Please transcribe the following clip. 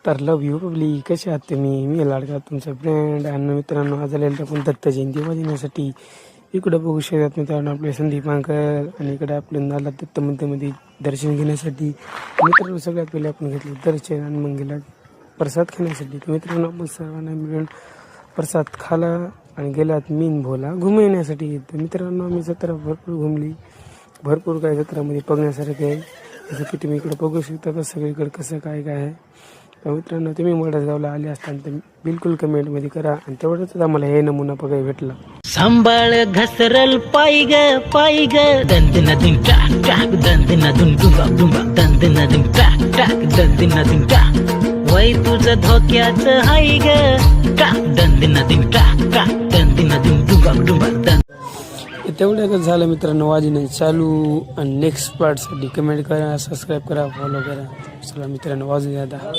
तर लव you public, कसे आहात तुम्ही? मी लाडका तुमचा फ्रेंड. आणि मित्रांनो, आज आलेल्या आपण दत्त जयंती वाजवण्यासाठी इकडं बघू शकतात मित्रांनो आपले संदीप अंकल, आणि इकडे आपण आला दत्त मंदिरामध्ये दर्शन घेण्यासाठी. मित्रांनो, सगळ्यात पहिले आपण घेतलं दर्शन आणि मग गेला प्रसाद खाण्यासाठी. तर मित्रांनो, आपण सर्वांना मिळून प्रसाद खाला आणि गेलात मीन भोला घुमवण्यासाठी. तर मित्रांनो, आम्ही जत्रा भरपूर घुमली, भरपूर काय जत्रामध्ये बघण्यासारखे आहे. जसं की तुम्ही इकडे बघू शकता तर सगळीकडे कसं काय काय आहे. तर मित्रांनो, तुम्ही मडसगावला आले असताना तर बिलकुल कमेंटमध्ये करा, आणि तेवढंच आम्हाला हे नमुना बघायला भेटला. सांभाळ घसरल पाय ग दंद नदून टाक टाक दंद नदून डुंबा डुंबा दंद नदून टाक टाक दंद नदून टाक वय तुझं धोक्याचं हाय ग टाक दंद नदून टाक टाक दंद नदून डुंबा डुंबा दंद. तेवढ्याच झालं मित्रांनो, वाजणे चालू. आणि नेक्स्ट पार्टसाठी कमेंट करा, सबस्क्राईब करा, फॉलो करा. चला मित्रांनो, वाजू द्या आता.